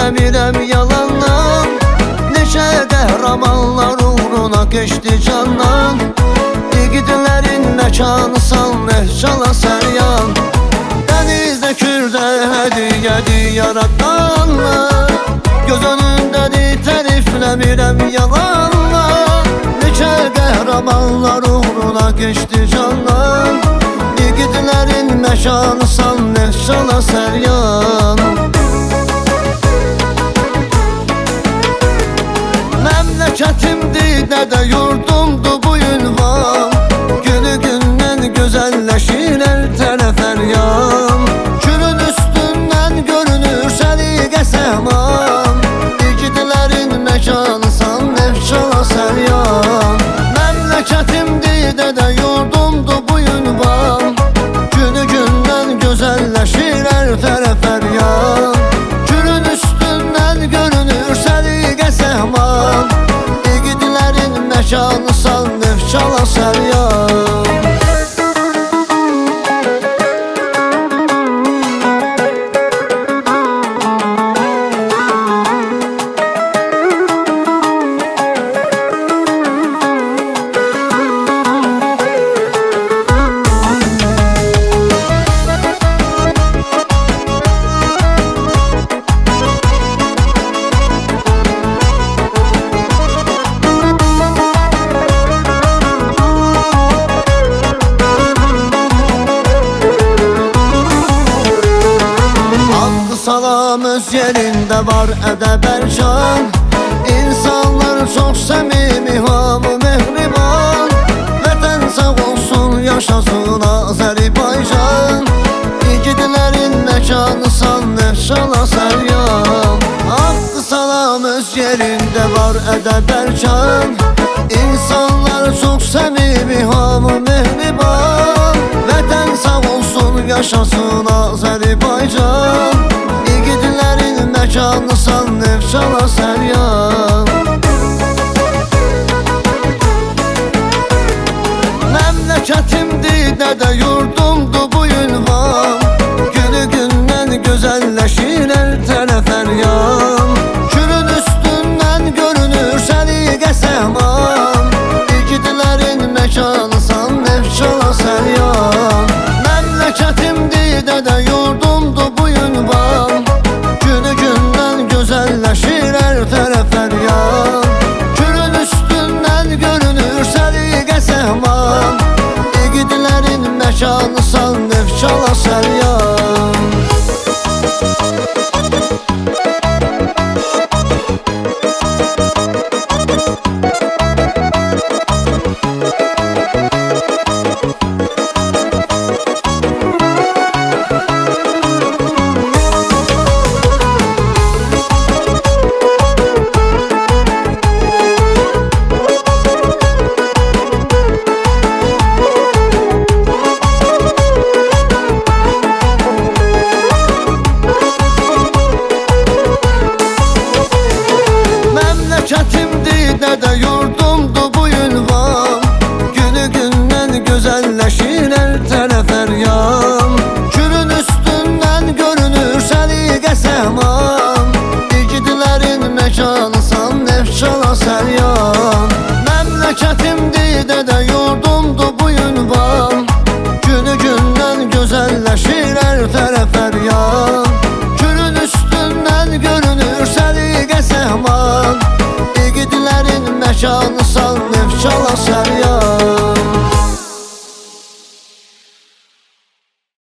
dinləmirəm yalandan. Neçə qəhrəmanlar uğruna keçdi candan. İgidlərin məkanı salmeh çala səryan. Dənizdə kürdə hədiyyədir yaradanlar. Göz önündədir tərifləmirəm yalanlar. Neçə qəhrəmanlar uğruna keçdi candan. İgidlərin məkanı salmeh çala səryan. Məmləkətimdir, nədə yurdumdur bu ünvan. Günü gündən gözəlləşir hər tərəf hər yan. Kürün üstündən görünür səliqə səhman. İgidlərin məkanı salmeh çala səryan. Məmləkətimdir, nədə yurdumdur bu ünvan. Günü gündən gözəlləşir hər tərəf hər yan. Kürün üstündən görünür səliqə səhman. İgidlərin məkanı salmeh çala səryan. Salam öz yerində var ədəb ərkan. İnsanlar çox səmimi, hamı mehriban. Vətən sağ olsun, yaşasın Azərbaycan. İgidlərin məkanı salmeh çala səryan. Haqqı salam öz yerində var ədəb ərkan. İnsanlar çox səmimi, hamı mehriban. Vətən sağ olsun, yaşasın Azərbaycan. İgidlərin məkanı salmeh çala səryan. Məmləkətimdir, nədə yurdumdur bu ünvan. Günü gündən gözəlləşir hər tərəf hər yan. Kürün üstündən görünür səliqə səhman. İgidlərin məkanı salmeh çala səryan. Məmləkətimdir, nədə yurdumdur bu ünvan. Günü gündən gözəlləşir hər tərəf hər yan. Kürün üstündən görünür səliqə səhman. İgidlərin məkanı salmeh çala səryan. Məmləkətimdir, nədə yurdumdur bu ünvan. Günü gündən gözəlləşir hər tərəf hər yan. Kürün üstündən görünür səliqə səhman. İgidlərin məkanı salmeh çala səryan. Məmləkətimdir, nədə yurdumdur bu ünvan. Günü gündən gözəlləşir hər tərəf hər yan. Kürün üstündən görünür səliqə səhman. İgidlərin məkanı salmeh çala səryan.